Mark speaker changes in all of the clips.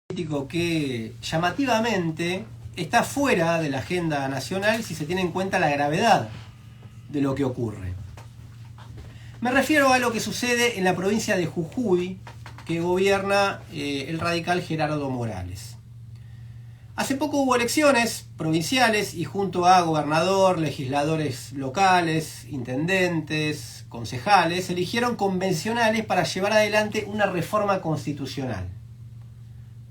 Speaker 1: Político que llamativamente está fuera de la agenda nacional si se tiene en cuenta la gravedad de lo que ocurre. Me refiero a lo que sucede en la provincia de Jujuy, que gobierna el radical Gerardo Morales. Hace poco hubo elecciones provinciales y junto a gobernador, legisladores locales, intendentes, concejales, eligieron convencionales para llevar adelante una reforma constitucional.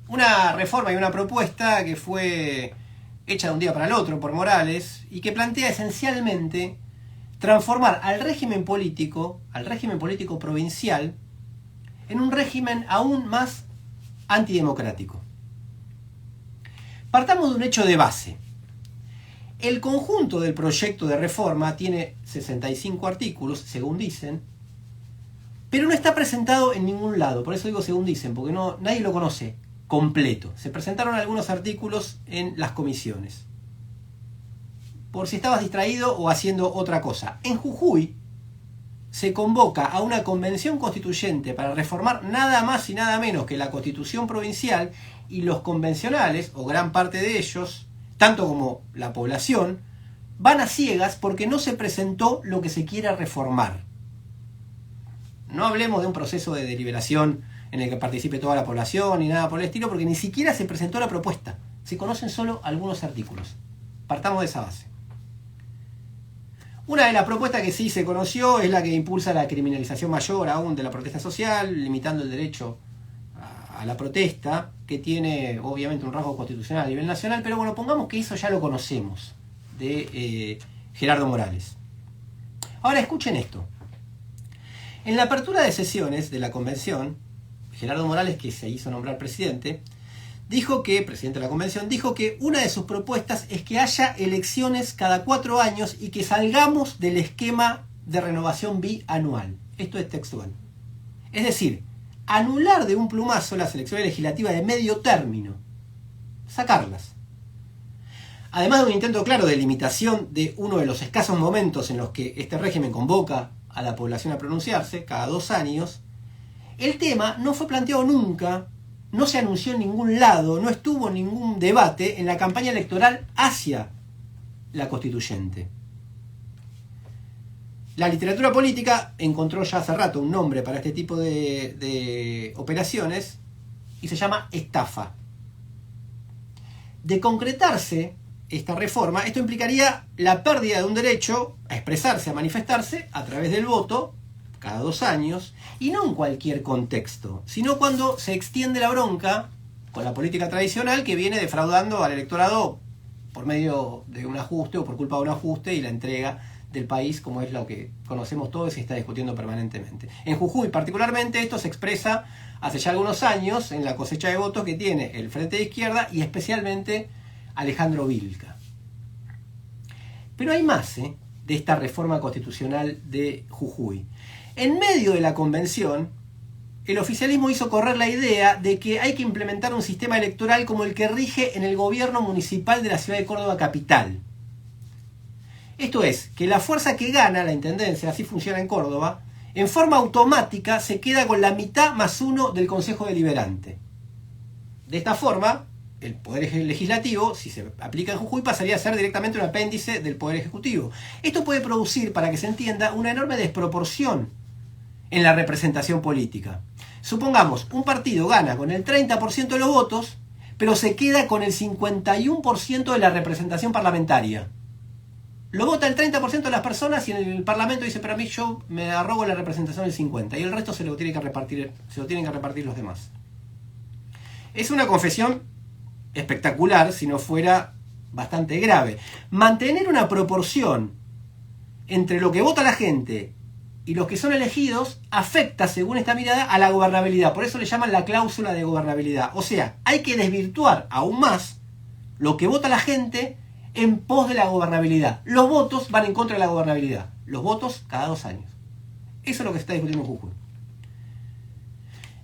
Speaker 1: Una reforma y una propuesta que fue hecha de un día para el otro por Morales y que plantea esencialmente transformar al régimen político provincial en un régimen aún más antidemocrático. Partamos de un hecho de base. El conjunto del proyecto de reforma tiene 65 artículos, según dicen, pero no está presentado en ningún lado. Por eso digo según dicen, porque nadie lo conoce completo. Se presentaron algunos artículos en las comisiones. Por si estabas distraído o haciendo otra cosa. En Jujuy se convoca a una convención constituyente para reformar nada más y nada menos que la constitución provincial, y los convencionales, o gran parte de ellos, tanto como la población, van a ciegas porque no se presentó lo que se quiera reformar. No hablemos de un proceso de deliberación en el que participe toda la población ni nada por el estilo, porque ni siquiera se presentó la propuesta. Se conocen solo algunos artículos. Partamos de esa base. Una de las propuestas que sí se conoció es la que impulsa la criminalización mayor aún de la protesta social, limitando el derecho a la protesta, que tiene obviamente un rasgo constitucional a nivel nacional, pero bueno, pongamos que eso ya lo conocemos, de Gerardo Morales. Ahora escuchen esto. En la apertura de sesiones de la convención, Gerardo Morales, que se hizo nombrar presidente de la convención, dijo que una de sus propuestas es que haya elecciones cada 4 años y que salgamos del esquema de renovación bianual. Esto es textual. Es decir, anular de un plumazo las elecciones legislativas de medio término. Sacarlas. Además de un intento claro de limitación de uno de los escasos momentos en los que este régimen convoca a la población a pronunciarse, cada 2 años, el tema no fue planteado nunca, no se anunció en ningún lado, no estuvo en ningún debate en la campaña electoral hacia la constituyente. La literatura política encontró ya hace rato un nombre para este tipo de operaciones y se llama estafa. De concretarse esta reforma, esto implicaría la pérdida de un derecho a expresarse, a manifestarse a través del voto cada 2 años, y no en cualquier contexto, sino cuando se extiende la bronca con la política tradicional que viene defraudando al electorado por medio de un ajuste o por culpa de un ajuste y la entrega del país, como es lo que conocemos todos y se está discutiendo permanentemente. En Jujuy particularmente esto se expresa hace ya algunos años en la cosecha de votos que tiene el Frente de Izquierda y especialmente Alejandro Vilca. Pero hay más de esta reforma constitucional de Jujuy. En medio de la convención, el oficialismo hizo correr la idea de que hay que implementar un sistema electoral como el que rige en el gobierno municipal de la ciudad de Córdoba capital. Esto es, que la fuerza que gana la intendencia, así funciona en Córdoba, en forma automática se queda con la mitad más 1 del Consejo Deliberante. De esta forma, el Poder Legislativo, si se aplica en Jujuy, pasaría a ser directamente un apéndice del Poder Ejecutivo. Esto puede producir, para que se entienda, una enorme desproporción en la representación política. Supongamos, un partido gana con el 30% de los votos, pero se queda con el 51% de la representación parlamentaria. Lo vota el 30% de las personas y en el Parlamento dice, pero a mí yo me arrogo la representación del 50%, y el resto se lo tienen que repartir los demás. Es una confesión espectacular, si no fuera bastante grave. Mantener una proporción entre lo que vota la gente y los que son elegidos afecta, según esta mirada, a la gobernabilidad. Por eso le llaman la cláusula de gobernabilidad. O sea, hay que desvirtuar aún más lo que vota la gente en pos de la gobernabilidad. Los votos van en contra de la gobernabilidad. Los votos cada 2 años. Eso es lo que se está discutiendo en Jujuy.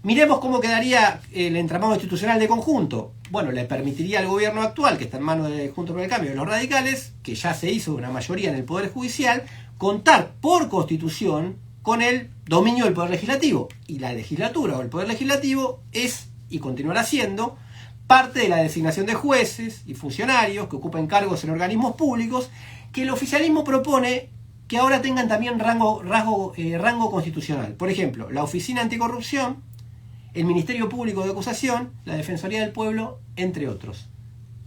Speaker 1: Miremos cómo quedaría el entramado institucional de conjunto. Bueno, le permitiría al gobierno actual, que está en manos de Juntos por el Cambio, de los radicales, que ya se hizo una mayoría en el Poder Judicial, contar por constitución con el dominio del Poder Legislativo. Y la legislatura o el Poder Legislativo es, y continuará siendo, parte de la designación de jueces y funcionarios que ocupen cargos en organismos públicos, que el oficialismo propone que ahora tengan también rango constitucional. Por ejemplo, la Oficina Anticorrupción, el Ministerio Público de Acusación, la Defensoría del Pueblo, entre otros.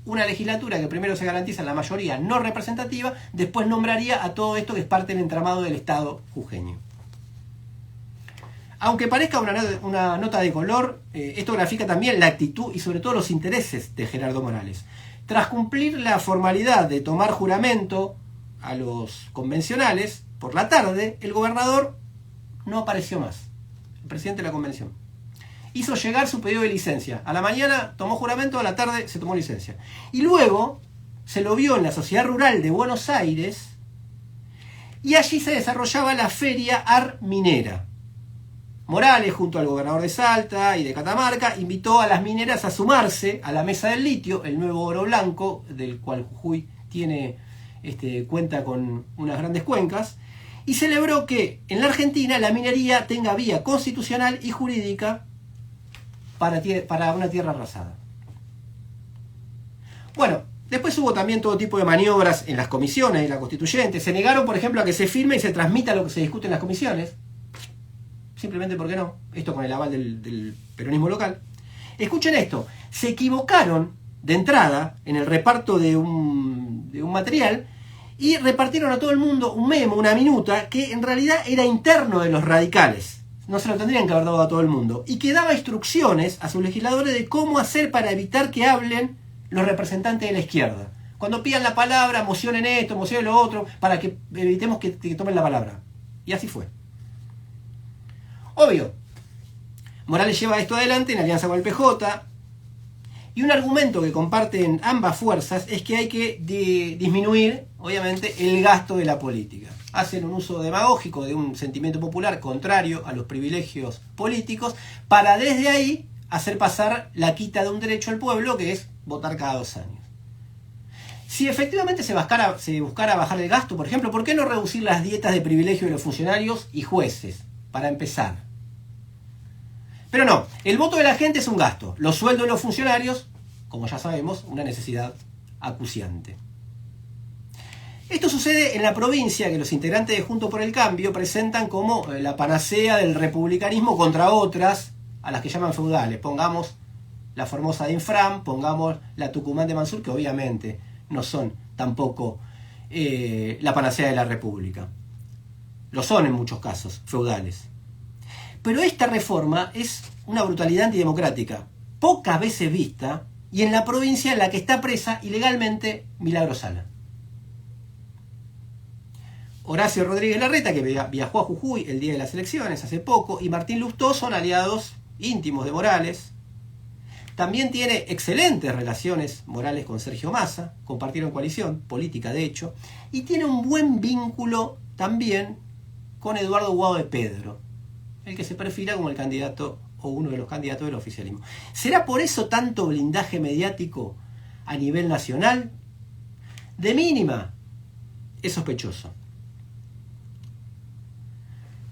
Speaker 1: Una legislatura que primero se garantiza la mayoría no representativa, después nombraría a todo esto que es parte del entramado del Estado jujeño. Aunque parezca una nota de color, esto grafica también la actitud y sobre todo los intereses de Gerardo Morales. Tras cumplir la formalidad de tomar juramento a los convencionales, por la tarde el gobernador no apareció más, el presidente de la convención. Hizo llegar su pedido de licencia. A la mañana tomó juramento, a la tarde se tomó licencia. Y luego se lo vio en la Sociedad Rural de Buenos Aires y allí se desarrollaba la Feria Ar Minera. Morales, junto al gobernador de Salta y de Catamarca, invitó a las mineras a sumarse a la mesa del litio, el nuevo oro blanco, del cual Jujuy cuenta con unas grandes cuencas, y celebró que en la Argentina la minería tenga vía constitucional y jurídica para una tierra arrasada. Bueno, después hubo también todo tipo de maniobras en las comisiones y la constituyente. Se negaron, por ejemplo, a que se firme y se transmita lo que se discute en las comisiones. Simplemente porque no. Esto con el aval del peronismo local. Escuchen esto. Se equivocaron de entrada en el reparto de un material y repartieron a todo el mundo un memo, una minuta, que en realidad era interno de los radicales. No se lo tendrían que haber dado a todo el mundo. Y que daba instrucciones a sus legisladores de cómo hacer para evitar que hablen los representantes de la izquierda. Cuando pidan la palabra, mocionen esto, mocionen lo otro, para que evitemos que tomen la palabra. Y así fue. Obvio, Morales lleva esto adelante en alianza con el PJ. Y un argumento que comparten ambas fuerzas es que hay que disminuir, obviamente, el gasto de la política. Hacen un uso demagógico de un sentimiento popular contrario a los privilegios políticos para desde ahí hacer pasar la quita de un derecho al pueblo, que es votar cada 2 años. Si efectivamente se buscara bajar el gasto, por ejemplo, ¿por qué no reducir las dietas de privilegio de los funcionarios y jueces? Para empezar. Pero no, el voto de la gente es un gasto. Los sueldos de los funcionarios, como ya sabemos, una necesidad acuciante. Esto sucede en la provincia que los integrantes de Juntos por el Cambio presentan como la panacea del republicanismo contra otras, a las que llaman feudales. Pongamos la Formosa de Infram, pongamos la Tucumán de Mansur, que obviamente no son tampoco la panacea de la República. Lo son en muchos casos, feudales. Pero esta reforma es una brutalidad antidemocrática, pocas veces vista, y en la provincia en la que está presa ilegalmente Milagro Sala. Horacio Rodríguez Larreta, que viajó a Jujuy el día de las elecciones hace poco, y Martín Lustó son aliados íntimos de Morales. También tiene excelentes relaciones Morales con Sergio Massa, compartieron coalición política de hecho, y tiene un buen vínculo también con Eduardo Guado de Pedro, el que se perfila como el candidato o uno de los candidatos del oficialismo. ¿Será por eso tanto blindaje mediático a nivel nacional? De mínima, es sospechoso.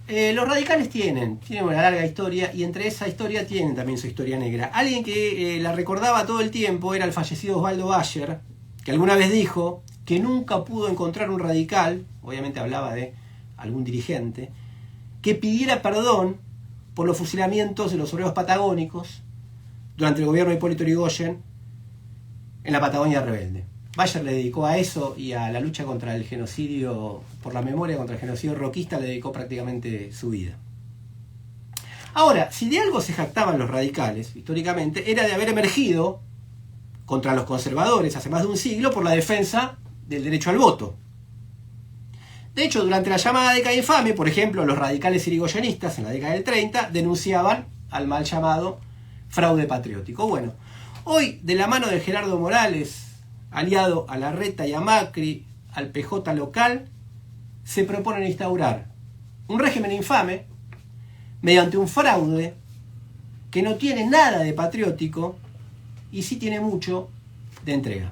Speaker 1: Los radicales tienen una larga historia y entre esa historia tienen también su historia negra. Alguien que la recordaba todo el tiempo era el fallecido Osvaldo Bayer, que alguna vez dijo que nunca pudo encontrar un radical, obviamente hablaba de algún dirigente, que pidiera perdón por los fusilamientos de los obreros patagónicos durante el gobierno de Hipólito Yrigoyen en la Patagonia rebelde. Bayer le dedicó a eso y a la lucha contra el genocidio, por la memoria contra el genocidio roquista, le dedicó prácticamente su vida. Ahora, si de algo se jactaban los radicales, históricamente, era de haber emergido contra los conservadores hace más de un siglo por la defensa del derecho al voto. De hecho, durante la llamada década infame, por ejemplo, los radicales irigoyenistas en la década del 30 denunciaban al mal llamado fraude patriótico. Bueno, hoy, de la mano de Gerardo Morales, aliado a Larreta y a Macri, al PJ local, se proponen instaurar un régimen infame mediante un fraude que no tiene nada de patriótico y sí tiene mucho de entrega.